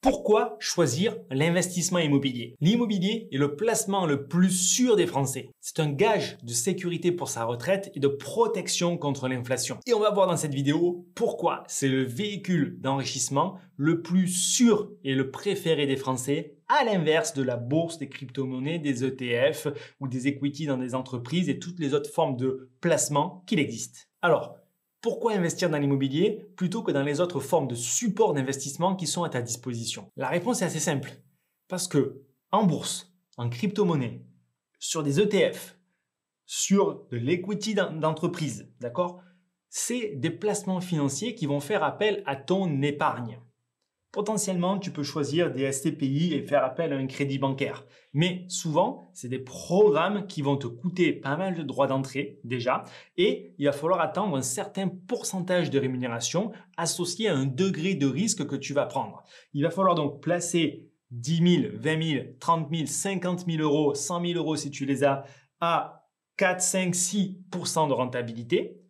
Pourquoi choisir l'investissement immobilier? L'immobilier est le placement le plus sûr des Français. C'est un gage de sécurité pour sa retraite et de protection contre l'inflation. Et on va voir dans cette vidéo pourquoi c'est le véhicule d'enrichissement le plus sûr et le préféré des Français, à l'inverse de la bourse, des crypto-monnaies, des ETF ou des equity dans des entreprises et toutes les autres formes de placement qu'il existe. Alors, pourquoi investir dans l'immobilier plutôt que dans les autres formes de support d'investissement qui sont à ta disposition? La réponse est assez simple. Parce que en bourse, en crypto-monnaie, sur des ETF, sur de l'equity d'entreprise, d'accord? C'est des placements financiers qui vont faire appel à ton épargne. Potentiellement, tu peux choisir des SCPI et faire appel à un crédit bancaire. Mais souvent, c'est des programmes qui vont te coûter pas mal de droits d'entrée déjà et il va falloir attendre un certain pourcentage de rémunération associé à un degré de risque que tu vas prendre. Il va falloir donc placer 10 000, 20 000, 30 000, 50 000 euros, 100 000 euros si tu les as à 4, 5, 6% de rentabilité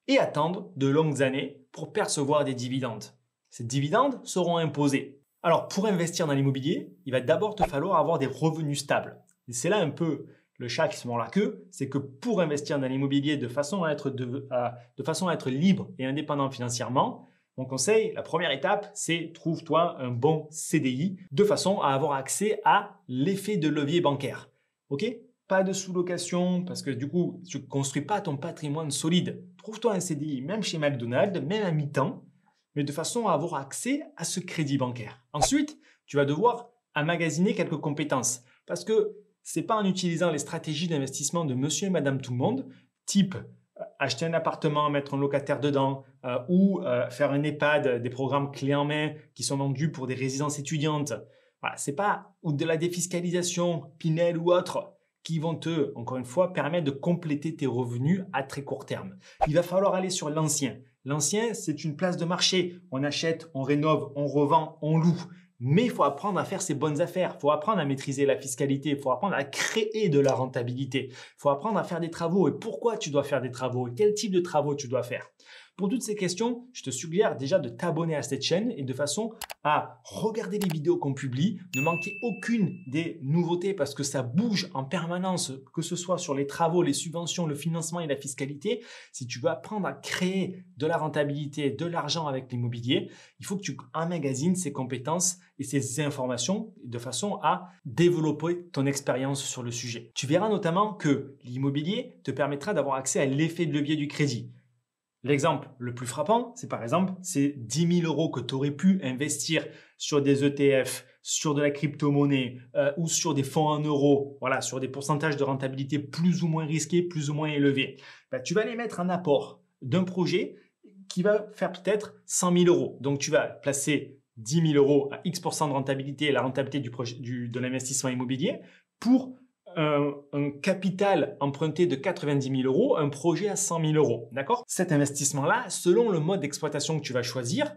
et attendre de longues années pour percevoir des dividendes. Ces dividendes seront imposés. Alors, pour investir dans l'immobilier, il va d'abord te falloir avoir des revenus stables. Et c'est là un peu le chat qui se mord la queue, c'est que pour investir dans l'immobilier de façon à être libre et indépendant financièrement, mon conseil, la première étape, c'est trouve-toi un bon CDI de façon à avoir accès à l'effet de levier bancaire. Ok ? Pas de sous-location parce que du coup, tu ne construis pas ton patrimoine solide. Trouve-toi un CDI, même chez McDonald's, même à mi-temps, mais de façon à avoir accès à ce crédit bancaire. Ensuite, tu vas devoir emmagasiner quelques compétences parce que c'est pas en utilisant les stratégies d'investissement de monsieur et madame tout le monde, type acheter un appartement, mettre un locataire dedans ou faire un EHPAD, des programmes clés en main qui sont vendus pour des résidences étudiantes. Voilà, c'est pas ou de la défiscalisation, Pinel ou autre qui vont te, encore une fois, permettre de compléter tes revenus à très court terme. Il va falloir aller sur l'ancien. L'ancien, c'est une place de marché. On achète, on rénove, on revend, on loue. Mais il faut apprendre à faire ses bonnes affaires. Il faut apprendre à maîtriser la fiscalité. Il faut apprendre à créer de la rentabilité. Il faut apprendre à faire des travaux. Et pourquoi tu dois faire des travaux? Et quel type de travaux tu dois faire? Pour toutes ces questions, je te suggère déjà de t'abonner à cette chaîne et de façon à regarder les vidéos qu'on publie, ne manquer aucune des nouveautés parce que ça bouge en permanence, que ce soit sur les travaux, les subventions, le financement et la fiscalité. Si tu veux apprendre à créer de la rentabilité, de l'argent avec l'immobilier, il faut que tu emmagasines ces compétences et ces informations de façon à développer ton expérience sur le sujet. Tu verras notamment que l'immobilier te permettra d'avoir accès à l'effet de levier du crédit. L'exemple le plus frappant, c'est par exemple, ces 10 000 euros que tu aurais pu investir sur des ETF, sur de la crypto-monnaie ou sur des fonds en euros, voilà, sur des pourcentages de rentabilité plus ou moins risqués, plus ou moins élevés. Ben, tu vas les mettre en apport d'un projet qui va faire peut-être 100 000 euros. Donc, tu vas placer 10 000 euros à X% de rentabilité, la rentabilité de l'investissement immobilier pour un capital emprunté de 90 000 euros, un projet à 100 000 euros, d'accord? Cet investissement-là, selon le mode d'exploitation que tu vas choisir,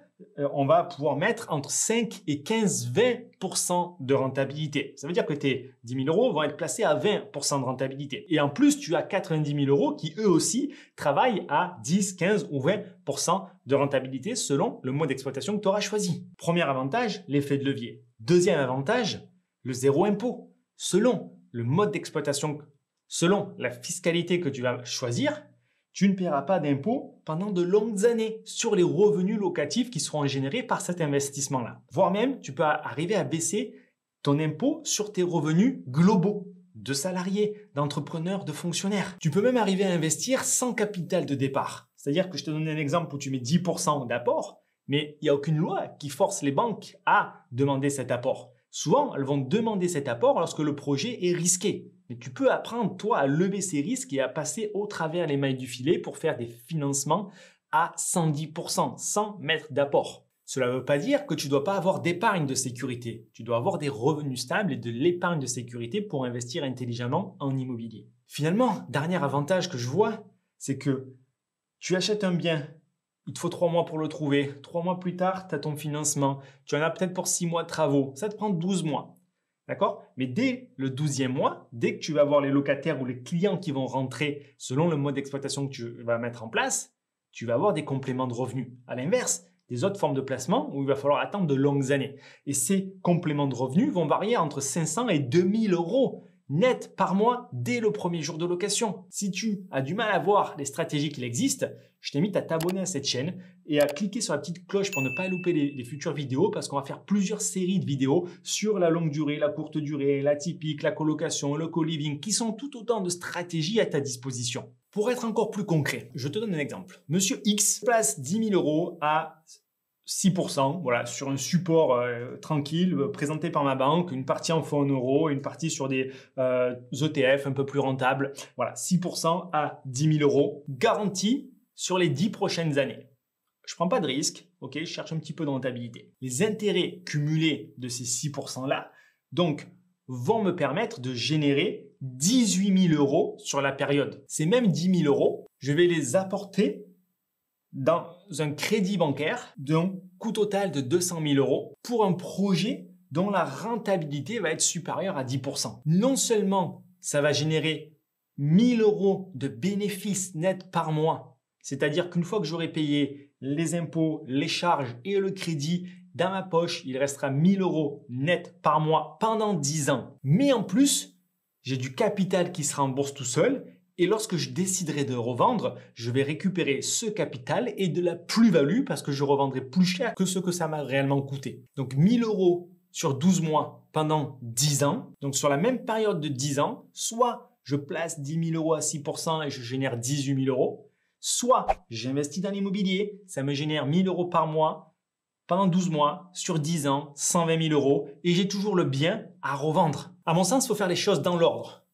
on va pouvoir mettre entre 5 et 15-20% de rentabilité. Ça veut dire que tes 10 000 euros vont être placés à 20% de rentabilité. Et en plus, tu as 90 000 euros qui, eux aussi, travaillent à 10, 15 ou 20% de rentabilité selon le mode d'exploitation que tu auras choisi. Premier avantage, l'effet de levier. Deuxième avantage, le zéro impôt. Selon le mode d'exploitation, selon la fiscalité que tu vas choisir, tu ne paieras pas d'impôt pendant de longues années sur les revenus locatifs qui seront générés par cet investissement-là. Voire même, tu peux arriver à baisser ton impôt sur tes revenus globaux de salariés, d'entrepreneurs, de fonctionnaires. Tu peux même arriver à investir sans capital de départ. C'est-à-dire que je te donne un exemple où tu mets 10% d'apport, mais il n'y a aucune loi qui force les banques à demander cet apport. Souvent, elles vont demander cet apport lorsque le projet est risqué. Mais tu peux apprendre, toi, à lever ces risques et à passer au travers les mailles du filet pour faire des financements à 110%, sans mettre d'apport. Cela ne veut pas dire que tu ne dois pas avoir d'épargne de sécurité. Tu dois avoir des revenus stables et de l'épargne de sécurité pour investir intelligemment en immobilier. Finalement, dernier avantage que je vois, c'est que tu achètes un bien. Il te faut 3 mois pour le trouver. 3 mois plus tard, tu as ton financement. Tu en as peut-être pour 6 mois de travaux. Ça te prend 12 mois. D'accord? Mais dès le 12e mois, dès que tu vas voir les locataires ou les clients qui vont rentrer selon le mode d'exploitation que tu vas mettre en place, tu vas avoir des compléments de revenus. À l'inverse, des autres formes de placement où il va falloir attendre de longues années. Et ces compléments de revenus vont varier entre 500 et 2000 euros net par mois dès le premier jour de location. Si tu as du mal à voir les stratégies qu'il existe, je t'invite à t'abonner à cette chaîne et à cliquer sur la petite cloche pour ne pas louper les futures vidéos parce qu'on va faire plusieurs séries de vidéos sur la longue durée, la courte durée, la typique, la colocation, le co-living qui sont tout autant de stratégies à ta disposition. Pour être encore plus concret, je te donne un exemple. Monsieur X place 10 000 euros à 6%, voilà, sur un support tranquille présenté par ma banque, une partie en fonds en euros, une partie sur des ETF un peu plus rentables. Voilà, 6% à 10 000 euros, garantie sur les 10 prochaines années. Je prends pas de risque, ok, je cherche un petit peu de rentabilité. Les intérêts cumulés de ces 6% là, donc, vont me permettre de générer 18 000 euros sur la période. Ces mêmes 10 000 euros, je vais les apporter dans un crédit bancaire d'un coût total de 200 000 euros pour un projet dont la rentabilité va être supérieure à 10%. Non seulement ça va générer 1 000 euros de bénéfices nets par mois, c'est-à-dire qu'une fois que j'aurai payé les impôts, les charges et le crédit, dans ma poche, il restera 1 000 euros net par mois pendant 10 ans. Mais en plus, j'ai du capital qui se rembourse tout seul. Et lorsque je déciderai de revendre, je vais récupérer ce capital et de la plus-value parce que je revendrai plus cher que ce que ça m'a réellement coûté. Donc 1 000 euros sur 12 mois pendant 10 ans. Donc sur la même période de 10 ans, soit je place 10 000 euros à 6% et je génère 18 000 euros, soit j'investis dans l'immobilier, ça me génère 1 000 euros par mois pendant 12 mois, sur 10 ans, 120 000 euros et j'ai toujours le bien à revendre. À mon sens, il faut faire les choses dans l'ordre.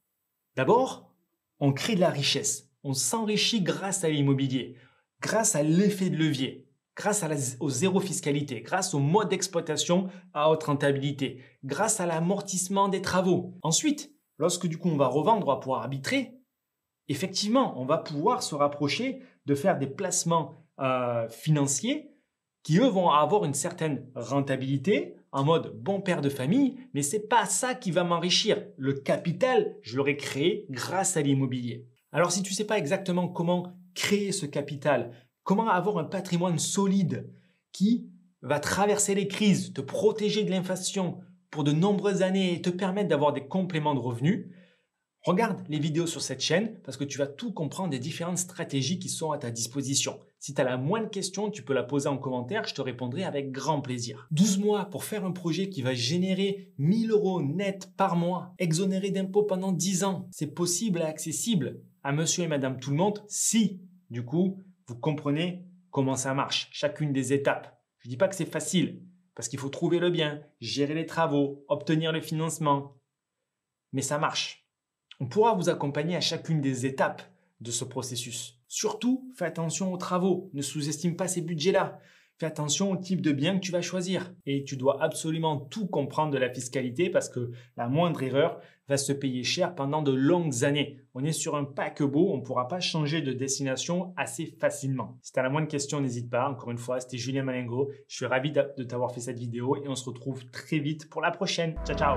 D'abord, on crée de la richesse. On s'enrichit grâce à l'immobilier, grâce à l'effet de levier, grâce au zéro fiscalité, grâce au mode d'exploitation à haute rentabilité, grâce à l'amortissement des travaux. Ensuite, lorsque du coup on va revendre, on va pouvoir arbitrer. Effectivement, on va pouvoir se rapprocher de faire des placements financiers qui eux vont avoir une certaine rentabilité en mode bon père de famille, mais c'est pas ça qui va m'enrichir. Le capital, je l'aurais créé grâce à l'immobilier. Alors si tu sais pas exactement comment créer ce capital, comment avoir un patrimoine solide qui va traverser les crises, te protéger de l'inflation pour de nombreuses années et te permettre d'avoir des compléments de revenus, regarde les vidéos sur cette chaîne parce que tu vas tout comprendre des différentes stratégies qui sont à ta disposition. Si tu as la moindre question, tu peux la poser en commentaire, je te répondrai avec grand plaisir. 12 mois pour faire un projet qui va générer 1 000 euros net par mois, exonéré d'impôts pendant 10 ans. C'est possible et accessible à monsieur et madame tout le monde si, du coup, vous comprenez comment ça marche, chacune des étapes. Je ne dis pas que c'est facile parce qu'il faut trouver le bien, gérer les travaux, obtenir le financement. Mais ça marche. On pourra vous accompagner à chacune des étapes de ce processus. Surtout, fais attention aux travaux. Ne sous-estime pas ces budgets-là. Fais attention au type de bien que tu vas choisir. Et tu dois absolument tout comprendre de la fiscalité parce que la moindre erreur va se payer cher pendant de longues années. On est sur un paquebot, on ne pourra pas changer de destination assez facilement. Si tu as la moindre question, n'hésite pas. Encore une fois, c'était Julien Malingo. Je suis ravi de t'avoir fait cette vidéo et on se retrouve très vite pour la prochaine. Ciao, ciao!